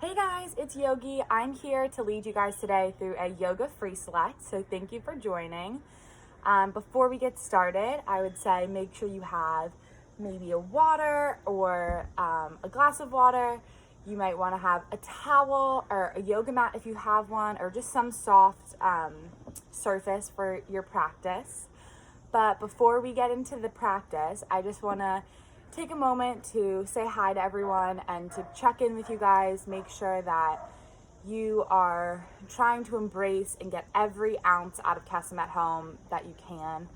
Hey guys, it's Yogi. I'm here to lead you guys today through a yoga free select, so thank you for joining. Before we get started, I would say make sure you have maybe a water or a glass of water. You might want to have a towel or a yoga mat if you have one, or just some soft surface for your practice. But before we get into the practice, I just want to take a moment to say hi to everyone and to check in with you guys, make sure that you are trying to embrace and get every ounce out of Kesem at home that you can.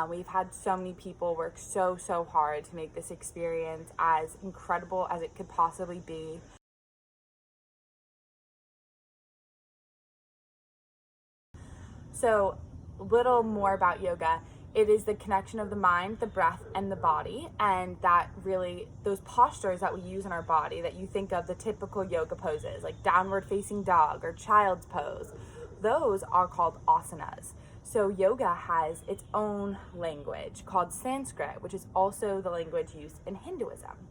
We've had so many people work so hard to make this experience as incredible as it could possibly be. So, a little more about yoga. It is the connection of the mind, the breath, and the body, and that really, those postures that we use in our body that you think of, the typical yoga poses, like downward facing dog or child's pose, those are called asanas. So yoga has its own language called Sanskrit, which is also the language used in Hinduism.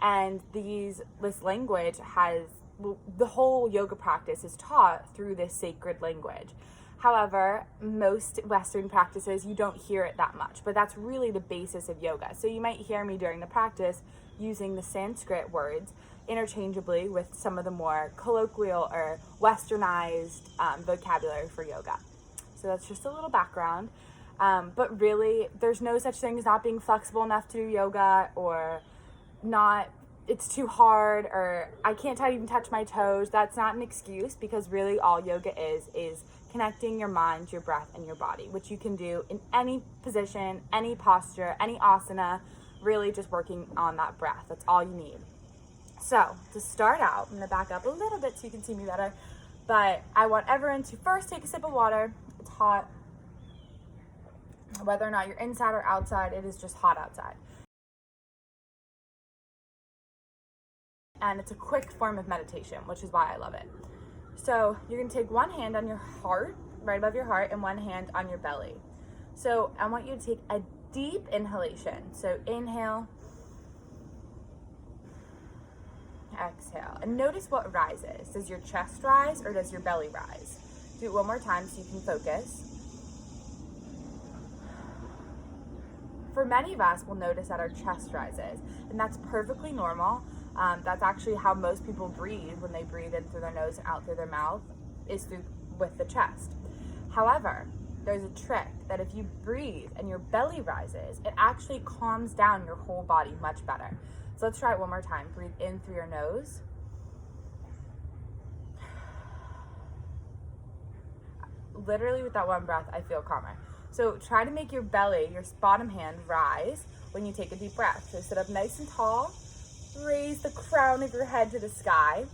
And this language the whole yoga practice is taught through this sacred language. However, most Western practices, you don't hear it that much, but that's really the basis of yoga. So you might hear me during the practice using the Sanskrit words interchangeably with some of the more colloquial or westernized vocabulary for yoga. So that's just a little background. But really, there's no such thing as not being flexible enough to do yoga, or it's too hard, or I can't even touch my toes. That's not an excuse, because really all yoga is connecting your mind, your breath, and your body, which you can do in any position, any posture, any asana, really just working on that breath. That's all you need. So to start out, I'm gonna back up a little bit so you can see me better, but I want everyone to first take a sip of water. It's hot. Whether or not you're inside or outside, it is just hot outside. And it's a quick form of meditation, which is why I love it. So you're gonna take one hand on your heart, right above your heart, and one hand on your belly. So I want you to take a deep inhalation. So inhale, exhale, and notice what rises. Does your chest rise or does your belly rise? Do it one more time so you can focus. For many of us, we'll notice that our chest rises, and that's perfectly normal. That's actually how most people breathe when they breathe in through their nose and out through their mouth, is with the chest. However, there's a trick that if you breathe and your belly rises, it actually calms down your whole body much better. So let's try it one more time. Breathe in through your nose. Literally with that one breath, I feel calmer. So try to make your belly, your bottom hand, rise when you take a deep breath. So sit up nice and tall. Raise the crown of your head to the sky.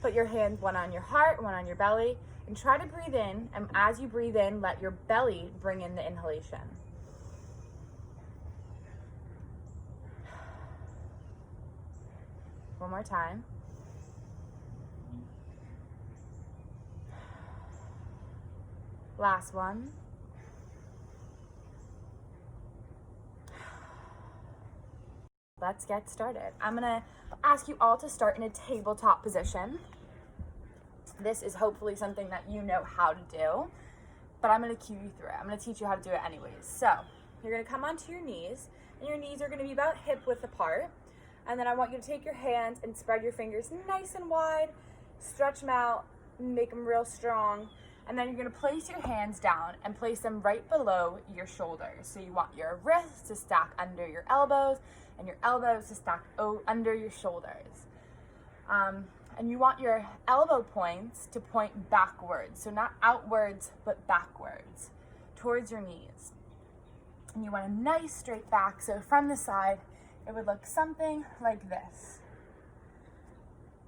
Put your hands one on your heart, one on your belly, and try to breathe in. And as you breathe in, let your belly bring in the inhalation. One more time. Last one. Let's get started. I'm gonna ask you all to start in a tabletop position. This is hopefully something that you know how to do, but I'm gonna cue you through it. I'm gonna teach you how to do it anyways. So you're gonna come onto your knees, and your knees are gonna be about hip width apart. And then I want you to take your hands and spread your fingers nice and wide, stretch them out, make them real strong. And then you're gonna place your hands down and place them right below your shoulders. So you want your wrists to stack under your elbows and your elbows to stack under your shoulders. And you want your elbow points to point backwards. So not outwards, but backwards towards your knees. And you want a nice straight back. So from the side, it would look something like this.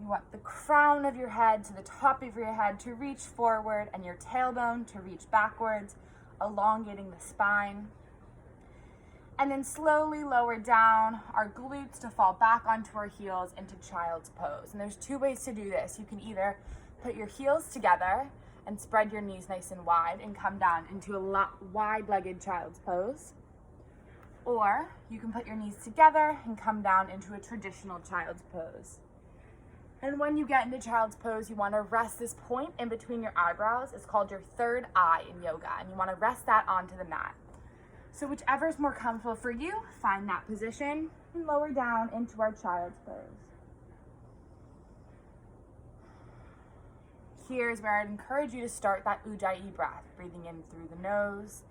You want the crown of your head to the top of your head to reach forward and your tailbone to reach backwards, elongating the spine. And then slowly lower down our glutes to fall back onto our heels into child's pose. And there's two ways to do this. You can either put your heels together and spread your knees nice and wide and come down into a wide-legged child's pose. Or you can put your knees together and come down into a traditional child's pose. And when you get into child's pose, you want to rest this point in between your eyebrows. It's called your third eye in yoga, and you want to rest that onto the mat. So whichever is more comfortable for you, find that position and lower down into our child's pose. Here's where I'd encourage you to start that Ujjayi breath, breathing in through the nose,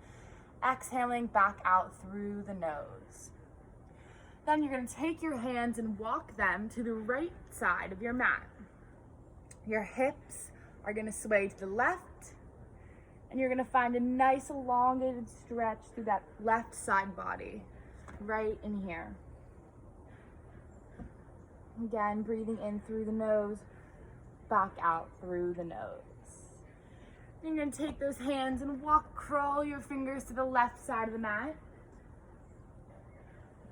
exhaling back out through the nose. Then you're going to take your hands and walk them to the right side of your mat. Your hips are going to sway to the left, and you're going to find a nice elongated stretch through that left side body, right in here. Again, breathing in through the nose, back out through the nose. You're going to take those hands and crawl your fingers to the left side of the mat.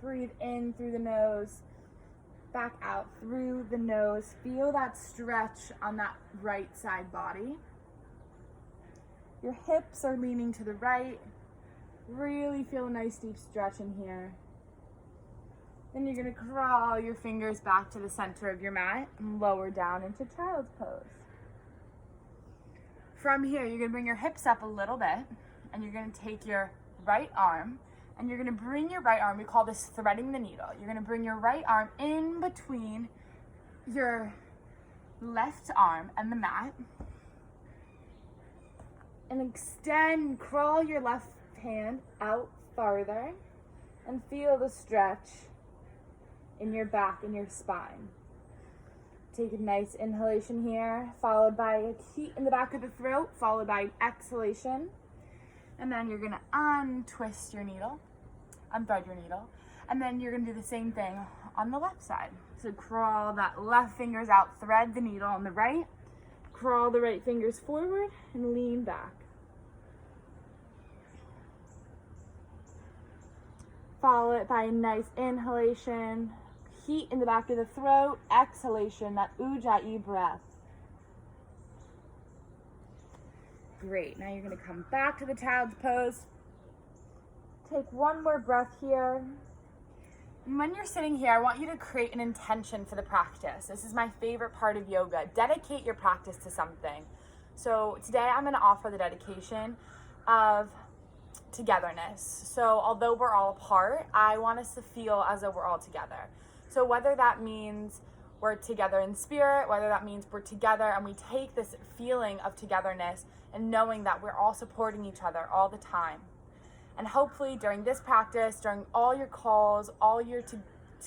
Breathe in through the nose, back out through the nose. Feel that stretch on that right side body. Your hips are leaning to the right. Really feel a nice deep stretch in here. Then you're going to crawl your fingers back to the center of your mat and lower down into child's pose. From here, you're going to bring your hips up a little bit, and you're going to take your right arm, and you're going to bring your right arm, we call this threading the needle. You're going to bring your right arm in between your left arm and the mat, and extend, crawl your left hand out farther, and feel the stretch in your back and your spine. Take a nice inhalation here, followed by a heat in the back of the throat, followed by an exhalation. And then you're gonna untwist your needle, unthread your needle, and then you're gonna do the same thing on the left side. So crawl that left fingers out, thread the needle on the right, crawl the right fingers forward, and lean back. Follow it by a nice inhalation, heat in the back of the throat, exhalation, that Ujjayi breath. Great, now you're gonna come back to the child's pose. Take one more breath here. And when you're sitting here, I want you to create an intention for the practice. This is my favorite part of yoga. Dedicate your practice to something. So today I'm gonna offer the dedication of togetherness. So although we're all apart, I want us to feel as though we're all together. So whether that means we're together in spirit, whether that means we're together and we take this feeling of togetherness and knowing that we're all supporting each other all the time. And hopefully during this practice, during all your calls, all your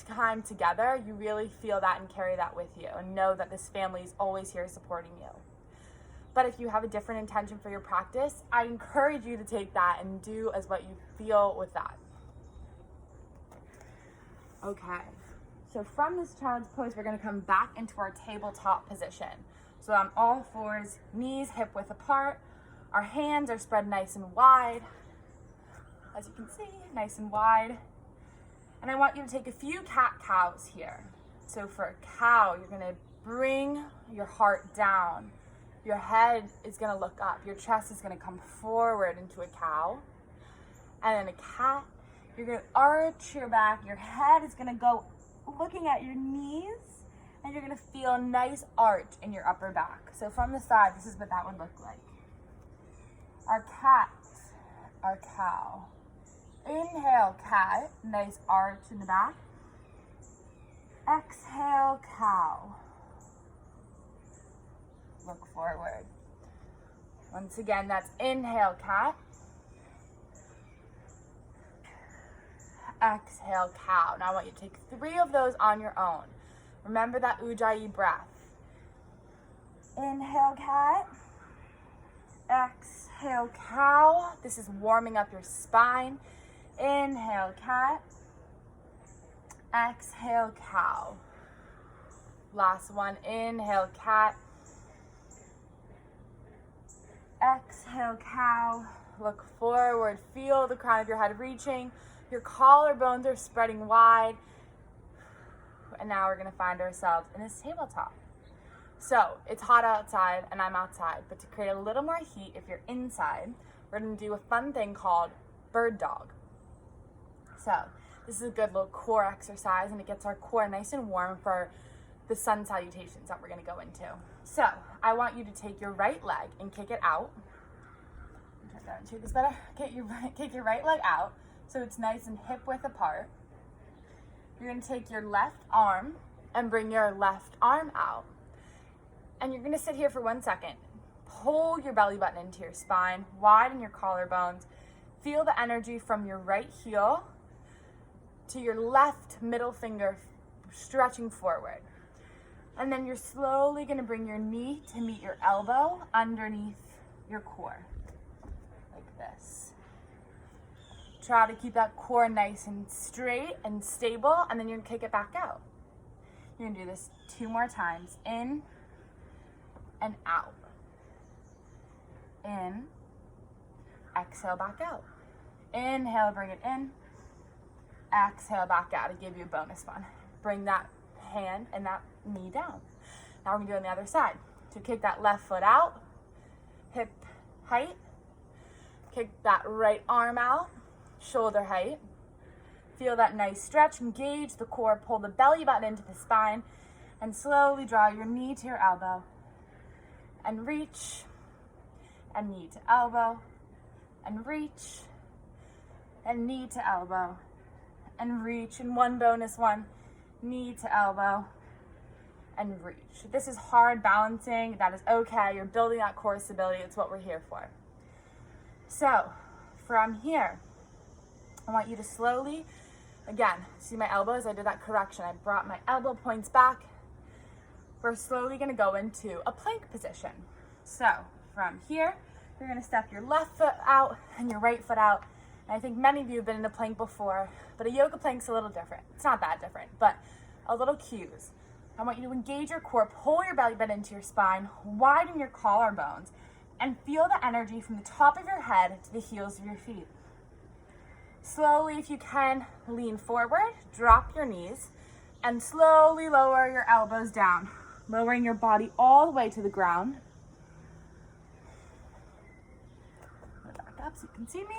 time together, you really feel that and carry that with you and know that this family is always here supporting you. But if you have a different intention for your practice, I encourage you to take that and do as what you feel with that. Okay, so from this child's pose, we're gonna come back into our tabletop position. So on all fours, knees hip width apart, our hands are spread nice and wide. As you can see, nice and wide. And I want you to take a few cat-cows here. So for a cow, you're gonna bring your heart down. Your head is gonna look up. Your chest is gonna come forward into a cow. And then a cat, you're gonna arch your back. Your head is gonna go looking at your knees, and you're gonna feel a nice arch in your upper back. So from the side, this is what that would look like. Our cat, our cow. Inhale, cat, nice arch in the back. Exhale, cow. Look forward. Once again, that's inhale, cat. Exhale, cow. Now I want you to take 3 of those on your own. Remember that Ujjayi breath. Inhale, cat. Exhale, cow. This is warming up your spine. Inhale, cat. Exhale, cow. Last one. Inhale, cat. Exhale, cow. Look forward. Feel the crown of your head reaching. Your collarbones are spreading wide. And now we're gonna find ourselves in this tabletop. So it's hot outside and I'm outside, but to create a little more heat if you're inside, we're gonna do a fun thing called bird dog. So this is a good little core exercise and it gets our core nice and warm for the sun salutations that we're gonna go into. So I want you to take your right leg and kick it out. Turn that and shoot this better. Kick your right leg out so it's nice and hip width apart. You're gonna take your left arm and bring your left arm out. And you're gonna sit here for 1 second. Pull your belly button into your spine, widen your collarbones. Feel the energy from your right heel to your left middle finger stretching forward. And then you're slowly gonna bring your knee to meet your elbow underneath your core, like this. Try to keep that core nice and straight and stable, and then you're gonna kick it back out. You're gonna do this 2 more times, in and out. In, exhale, back out. Inhale, bring it in. Exhale, back out. To give you a bonus one. Bring that hand and that knee down. Now we're gonna do it on the other side. So kick that left foot out, hip height. Kick that right arm out, shoulder height. Feel that nice stretch, engage the core, pull the belly button into the spine, and slowly draw your knee to your elbow. And reach, and knee to elbow, and reach, and knee to elbow, and reach, and one bonus one, knee to elbow, and reach. This is hard balancing. That is okay. You're building that core stability. It's what we're here for. So from here, I want you to slowly, again, see my elbows? I did that correction. I brought my elbow points back. We're slowly gonna go into a plank position. So from here, you're gonna step your left foot out and your right foot out. And I think many of you have been in a plank before, but a yoga plank's a little different. It's not that different, but a little cues. I want you to engage your core, pull your belly button into your spine, widen your collarbones, and feel the energy from the top of your head to the heels of your feet. Slowly, if you can, lean forward, drop your knees, and slowly lower your elbows down, lowering your body all the way to the ground. Back up so you can see me.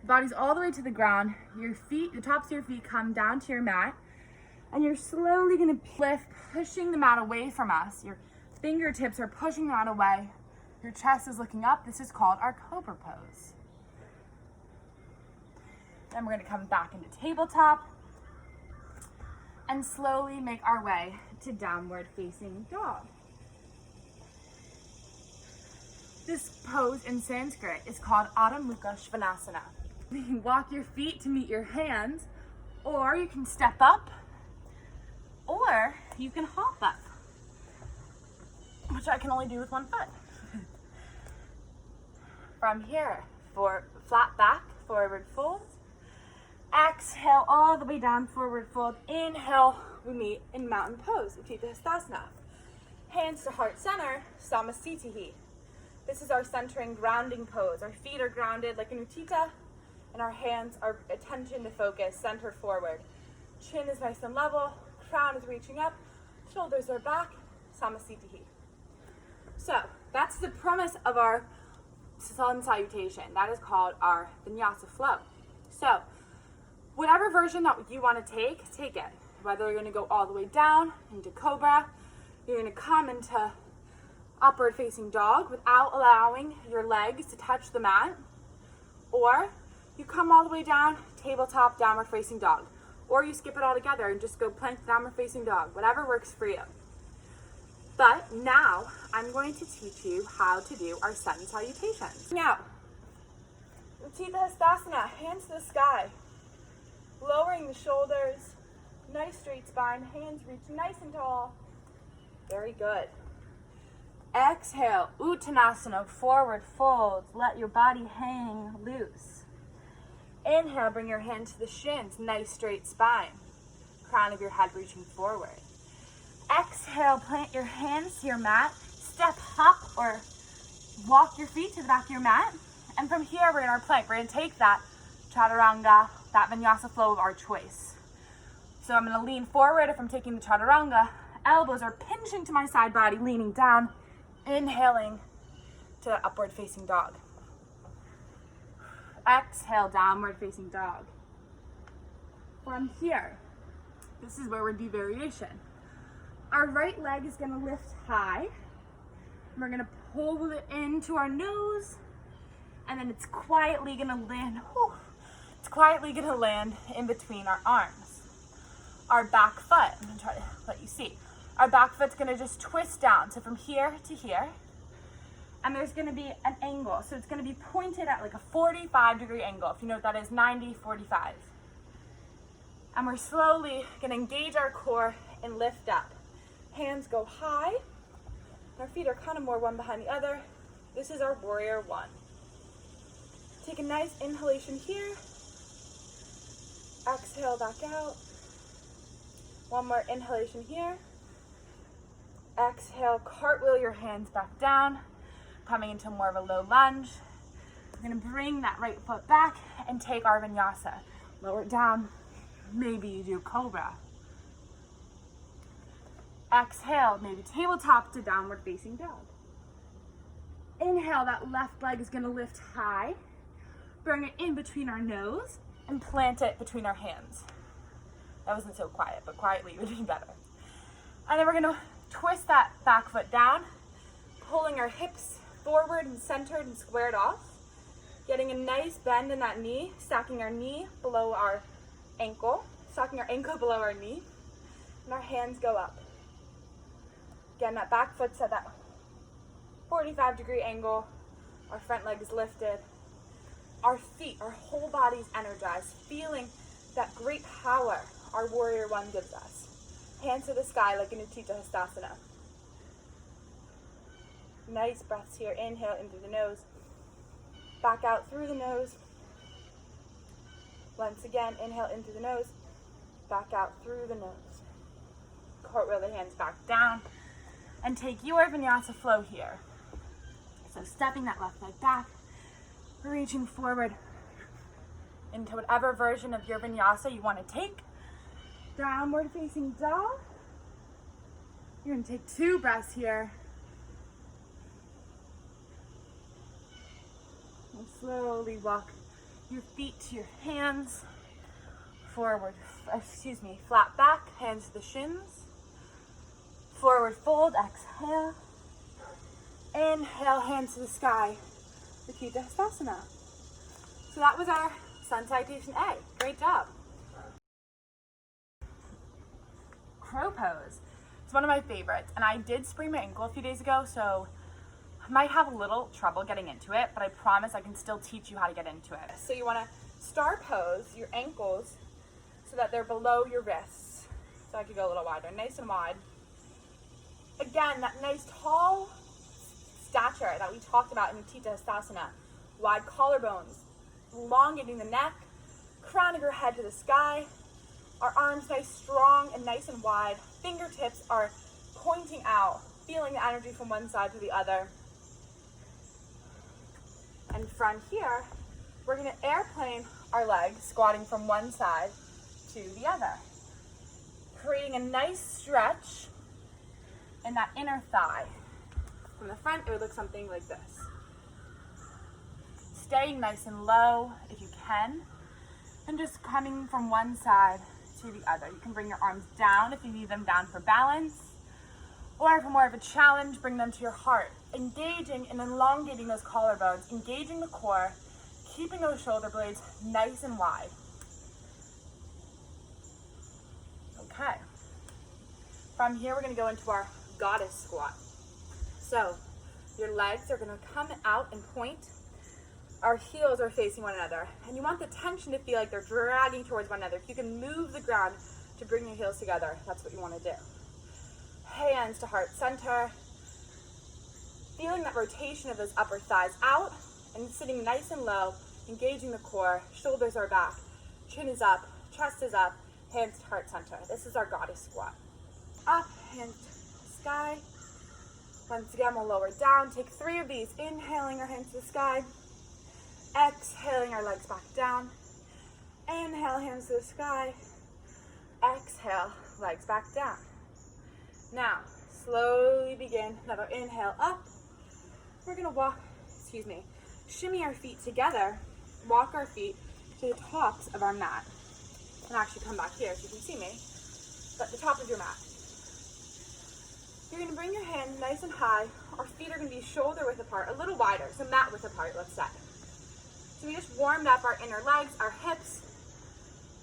Body's all the way to the ground. Your feet, the tops of your feet come down to your mat, and you're slowly gonna lift, pushing the mat away from us. Your fingertips are pushing the mat away. Your chest is looking up. This is called our cobra pose. Then we're gonna come back into tabletop and slowly make our way to downward facing dog. This pose in Sanskrit is called Adho Mukha Svanasana. You can walk your feet to meet your hands, or you can step up, or you can hop up, which I can only do with one foot. From here, for flat back, forward fold. Exhale all the way down, forward fold. Inhale, we meet in mountain pose, Utthita Hastasana. Hands to heart center, Samasthiti. This is our centering grounding pose. Our feet are grounded like an Utthita, and our hands are attention to focus, center forward. Chin is nice and level, crown is reaching up, shoulders are back, Samasthiti. So that's the premise of our sun salutation. That is called our vinyasa flow. So whatever version that you want to take it. Whether you're going to go all the way down into cobra, you're going to come into upward facing dog without allowing your legs to touch the mat, or you come all the way down, tabletop, downward facing dog, or you skip it all together and just go plank, downward facing dog, whatever works for you. But now I'm going to teach you how to do our sun salutations. Now, Utthita Hastasana, hands to the sky, lowering the shoulders, nice straight spine, hands reach nice and tall. Very good. Exhale, Uttanasana, forward fold. Let your body hang loose. Inhale, bring your hand to the shins, nice straight spine. Crown of your head reaching forward. Exhale, plant your hands to your mat. Step, hop, or walk your feet to the back of your mat. And from here, we're in our plank. We're gonna take that chaturanga, that vinyasa flow of our choice. So I'm gonna lean forward if I'm taking the chaturanga. Elbows are pinching to my side body, leaning down. Inhaling to upward facing dog. Exhale, downward facing dog. From here, this is where we're do variation. Our right leg is gonna lift high. We're gonna pull it into our nose, and then it's quietly gonna land, it's quietly gonna land in between our arms. Our back foot, I'm gonna try to let you see. Our back foot's gonna just twist down. So from here to here, and there's gonna be an angle. So it's gonna be pointed at like a 45-degree angle. If you know what that is, 90, 45. And we're slowly gonna engage our core and lift up. Hands go high. Our feet are kind of more one behind the other. This is our warrior one. Take a nice inhalation here. Exhale back out. One more inhalation here. Exhale, cartwheel your hands back down, coming into more of a low lunge. We're gonna bring that right foot back and take our vinyasa. Lower it down, maybe you do cobra. Exhale, maybe tabletop to downward facing dog. Inhale, that left leg is gonna lift high. Bring it in between our nose and plant it between our hands. That wasn't so quiet, but quietly would be better. And then we're gonna twist that back foot down, pulling our hips forward and centered and squared off. Getting a nice bend in that knee, stacking our knee below our ankle, stacking our ankle below our knee, and our hands go up. Again, that back foot's at that 45-degree angle. Our front leg is lifted. Our feet, our whole body's energized, feeling that great power our warrior one gives us. Hands to the sky like in Utthita Hastasana. Nice breaths here. Inhale in through the nose. Back out through the nose. Once again, inhale in through the nose. Back out through the nose. Cartwheel the hands back down. And take your vinyasa flow here. So stepping that left leg back, reaching forward into whatever version of your vinyasa you want to take. Downward facing dog. You're gonna take 2 breaths here. And slowly walk your feet to your hands. Forward, flat back, hands to the shins. Forward fold, exhale. Inhale, hands to the sky. Utthita Hastasana. So that was our sun salutation A. Great job. Crow pose. It's one of my favorites, and I did sprain my ankle a few days ago, so I might have a little trouble getting into it, but I promise I can still teach you how to get into it. So you want to star pose your ankles so that they're below your wrists. So I could go a little wider, nice and wide. Again, that nice tall stature that we talked about in Utthita Hastasana. Wide collarbones, elongating the neck, crowning your head to the sky. Our arms nice, strong, and nice and wide. Fingertips are pointing out, feeling the energy from one side to the other. And from here, we're gonna airplane our legs, squatting from one side to the other. Creating a nice stretch in that inner thigh. From the front, it would look something like this. Staying nice and low if you can, and just coming from one side to the other. You can bring your arms down if you need them down for balance, or for more of a challenge, bring them to your heart. Engaging and elongating those collarbones, engaging the core, keeping those shoulder blades nice and wide. Okay. From here, we're gonna go into our goddess squat. So your legs are gonna come out and point. Our heels are facing one another, and you want the tension to feel like they're dragging towards one another. If you can move the ground to bring your heels together, that's what you want to do. Hands to heart center. Feeling that rotation of those upper thighs out and sitting nice and low, engaging the core. Shoulders are back, chin is up, chest is up, hands to heart center. This is our goddess squat. Up, hands to the sky. Once again, we'll lower down. Take 3 of these. Inhaling our hands to the sky. Exhaling our legs back down. Inhale, hands to the sky. Exhale, legs back down. Now, slowly begin another inhale up. We're gonna shimmy our feet together, walk our feet to the tops of our mat. And actually come back here so you can see me, but the top of your mat. You're gonna bring your hands nice and high. Our feet are gonna be shoulder width apart, a little wider, so mat width apart, let's say. So we just warmed up our inner legs, our hips.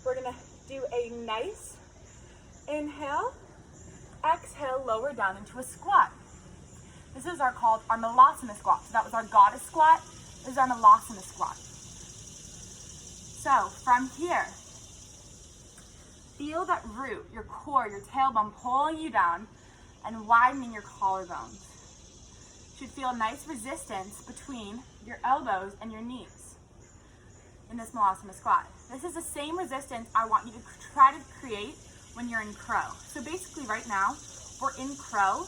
We're gonna do a nice inhale, exhale, lower down into a squat. This is called our Malasana squat. So that was our goddess squat. This is our Malasana squat. So from here, feel that root, your core, your tailbone pulling you down and widening your collarbones. You should feel a nice resistance between your elbows and your knees in this Malasana squat. This is the same resistance I want you to try to create when you're in crow. So basically right now, we're in crow,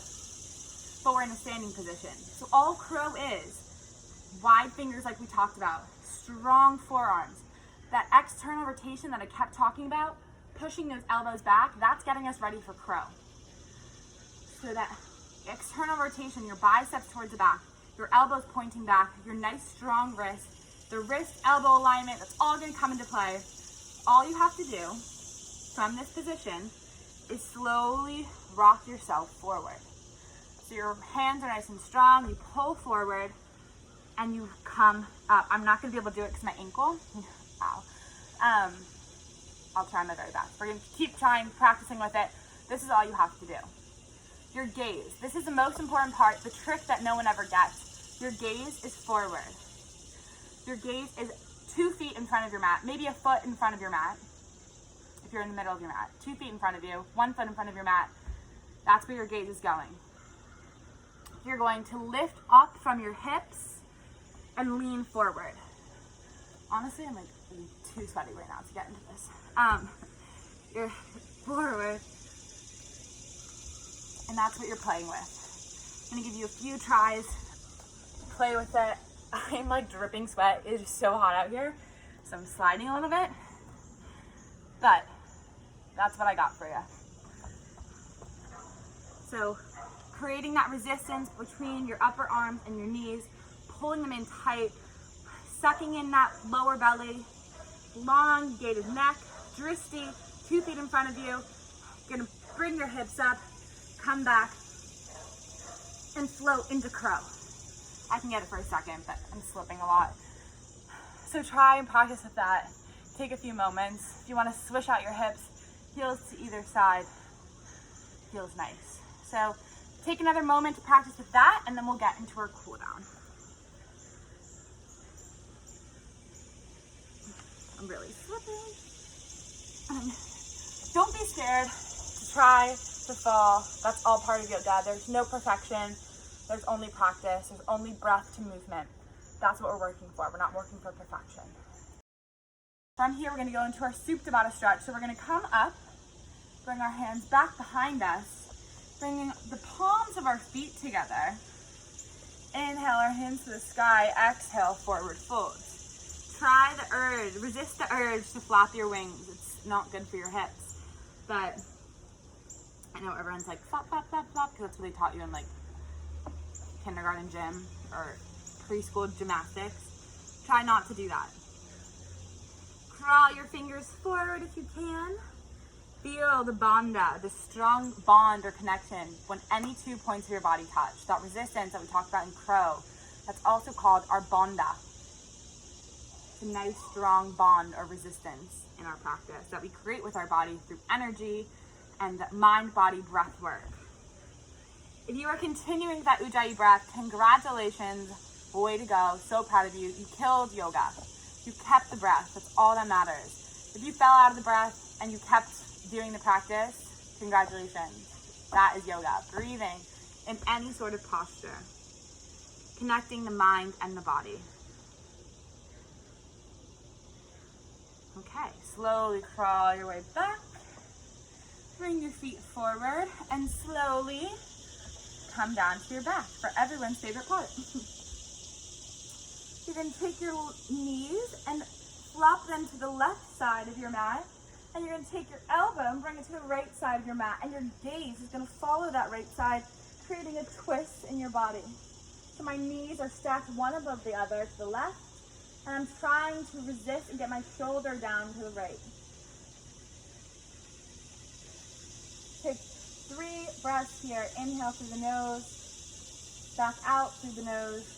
but we're in a standing position. So all crow is wide fingers like we talked about, strong forearms. That external rotation that I kept talking about, pushing those elbows back, that's getting us ready for crow. So that external rotation, your biceps towards the back, your elbows pointing back, your nice strong wrist, the wrist elbow alignment, that's all gonna come into play. All you have to do from this position is slowly rock yourself forward. So your hands are nice and strong, you pull forward and you come up. I'm not gonna be able to do it because my ankle, ow. I'll try my very best. We're gonna keep trying, practicing with it. This is all you have to do. Your gaze, this is the most important part, the trick that no one ever gets. Your gaze is forward. Your gaze is 2 feet in front of your mat, maybe a foot in front of your mat. If you're in the middle of your mat, 2 feet in front of you, 1 foot in front of your mat. That's where your gaze is going. You're going to lift up from your hips and lean forward. Honestly, I'm too sweaty right now to get into this. You're forward, and that's what you're playing with. I'm gonna give you a few tries. Play with it. I'm dripping sweat. It is so hot out here, so I'm sliding a little bit, but that's what I got for you. So creating that resistance between your upper arms and your knees, pulling them in tight, sucking in that lower belly, elongated neck, dristy, 2 feet in front of you. You're gonna bring your hips up, come back, and float into crow. I can get it for a second, but I'm slipping a lot. So try and practice with that. Take a few moments. If you wanna swish out your hips, heels to either side, feels nice. So take another moment to practice with that, and then we'll get into our cool down. I'm really slipping. Don't be scared to try, to fall. That's all part of yoga. There's no perfection. There's only practice. There's only breath to movement. That's what we're working for. We're not working for perfection. From here, we're gonna go into our Supta Baddha stretch. So we're gonna come up, bring our hands back behind us, bringing the palms of our feet together. Inhale our hands to the sky, exhale, forward folds. Try the urge, resist the urge to flap your wings. It's not good for your hips. But I know everyone's like, flap, flap, flap, flap, because that's what they taught you in kindergarten gym or preschool gymnastics. Try not to do that. Crawl your fingers forward if you can. Feel the bandha, the strong bond or connection when any 2 points of your body touch. That resistance that we talked about in crow, that's also called our bandha. It's a nice strong bond or resistance in our practice that we create with our body through energy and mind-body breath work. If you are continuing that Ujjayi breath, congratulations, way to go, so proud of you. You killed yoga. You kept the breath, that's all that matters. If you fell out of the breath and you kept doing the practice, congratulations. That is yoga. Breathing in any sort of posture. Connecting the mind and the body. Okay, slowly crawl your way back. Bring your feet forward and slowly come down to your back for everyone's favorite part. You're going to take your knees and flop them to the left side of your mat. And you're going to take your elbow and bring it to the right side of your mat. And your gaze is going to follow that right side, creating a twist in your body. So my knees are stacked one above the other to the left. And I'm trying to resist and get my shoulder down to the right. Take 3 breaths here. Inhale through the nose, back out through the nose.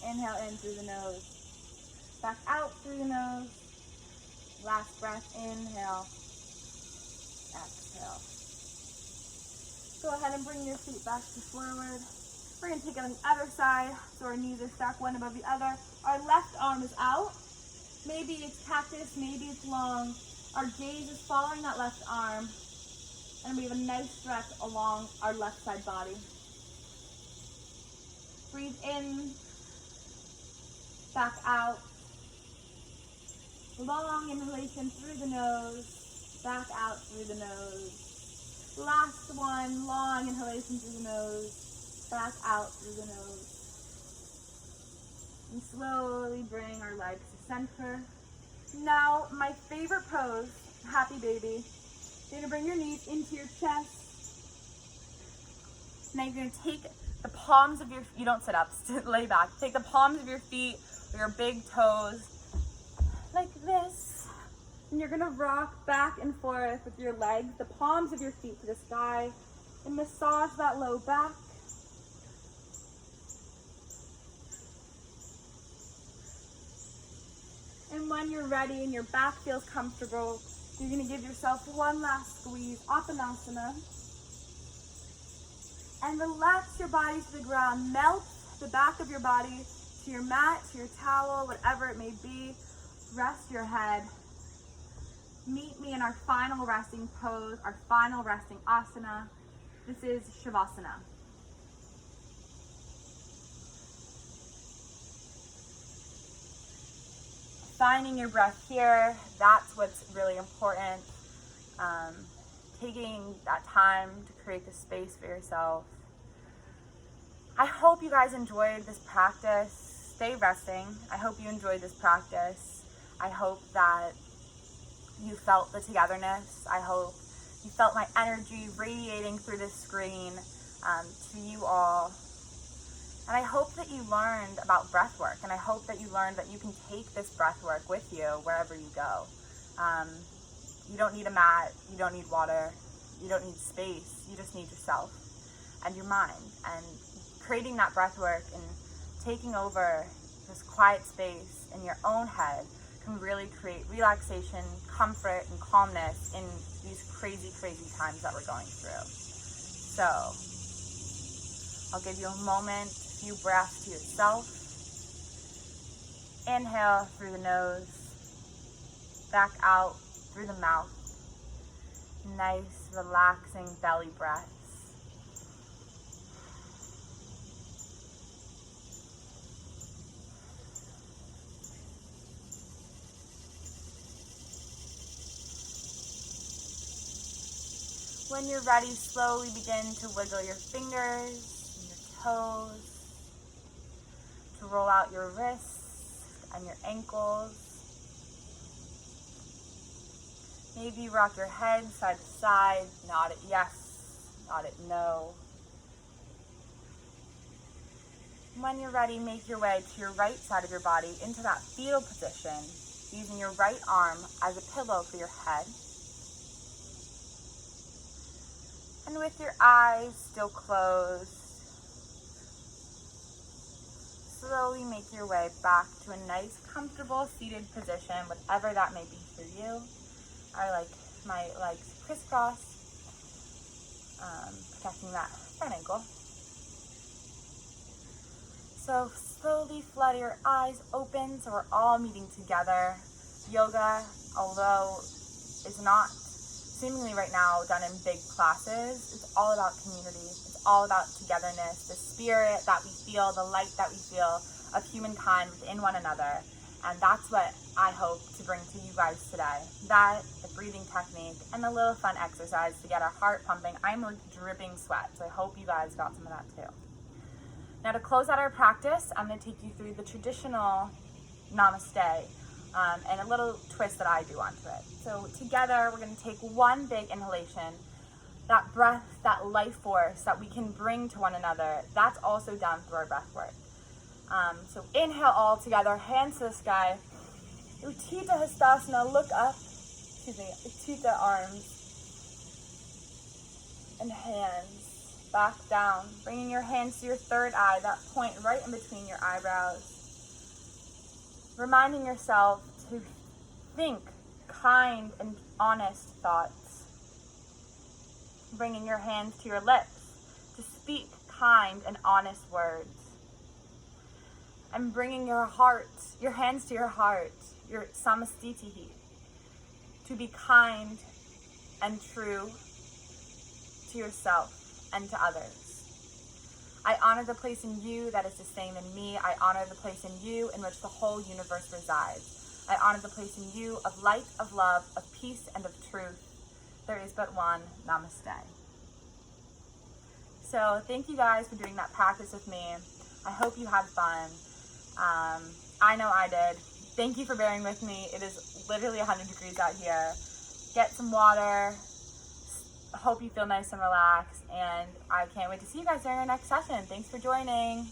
Inhale in through the nose, back out through the nose. Last breath, inhale, exhale. Go ahead and bring your feet back to forward. We're going to take it on the other side, so our knees are stacked one above the other. Our left arm is out. Maybe it's cactus, maybe it's long. Our gaze is following that left arm, and we have a nice stretch along our left side body. Breathe in, back out. Long inhalation through the nose, back out through the nose. Last one, long inhalation through the nose, back out through the nose. And slowly bring our legs to center. Now, my favorite pose, happy baby. You're gonna bring your knees into your chest. Now you're gonna take the palms of your, you don't sit up, lay back. Take the palms of your feet or your big toes like this. And you're gonna rock back and forth with your legs, the palms of your feet to the sky, and massage that low back. And when you're ready and your back feels comfortable, you're gonna give yourself one last squeeze, Apanasana. And relax your body to the ground. Melt the back of your body to your mat, to your towel, whatever it may be. Rest your head. Meet me in our final resting pose, our final resting asana. This is Shavasana. Finding your breath here, that's what's really important. Taking that time to create the space for yourself. I hope you guys enjoyed this practice. Stay resting. I hope you enjoyed this practice. I hope that you felt the togetherness. I hope you felt my energy radiating through this screen to you all. And I hope that you learned about breath work, and I hope that you learned that you can take this breath work with you wherever you go. You don't need a mat, you don't need water, you don't need space, you just need yourself and your mind. And creating that breath work and taking over this quiet space in your own head can really create relaxation, comfort, and calmness in these crazy, crazy times that we're going through. So, I'll give you a moment, a few breaths to yourself. Inhale through the nose, back out through the mouth. Nice, relaxing belly breaths. When you're ready, slowly begin to wiggle your fingers and your toes, to roll out your wrists and your ankles. Maybe rock your head side to side, nod it yes, nod it no. When you're ready, make your way to your right side of your body into that fetal position, using your right arm as a pillow for your head. And with your eyes still closed, slowly make your way back to a nice, comfortable seated position, whatever that may be for you. I like my legs crisscross, protecting that front ankle. So slowly flutter your eyes open so we're all meeting together. Yoga, although is not seemingly right now done in big classes, it's all about community. It's all about togetherness, the spirit that we feel, the light that we feel of humankind within one another. And that's what I hope to bring to you guys today. That, the breathing technique, and a little fun exercise to get our heart pumping. I'm like dripping sweat, so I hope you guys got some of that too. Now to close out our practice, I'm going to take you through the traditional namaste and a little twist that I do onto it. So together, we're going to take one big inhalation. That breath, that life force that we can bring to one another, that's also done through our breath work. So inhale all together, hands to the sky. Uttita Hastasana, look up. Uttita arms. and hands back down, bringing your hands to your third eye, that point right in between your eyebrows. Reminding yourself to think kind and honest thoughts. Bringing your hands to your lips to speak kind and honest words. And bringing your hands to your heart, your samastitihi, to be kind and true to yourself and to others. I honor the place in you that is the same in me. I honor the place in you in which the whole universe resides. I honor the place in you of light, of love, of peace, and of truth. There is but one. Namaste. So thank you guys for doing that practice with me. I hope you had fun. I know I did. Thank you for bearing with me. It is literally 100 degrees out here. Get some water. Hope you feel nice and relaxed. And I can't wait to see you guys during our next session. Thanks for joining.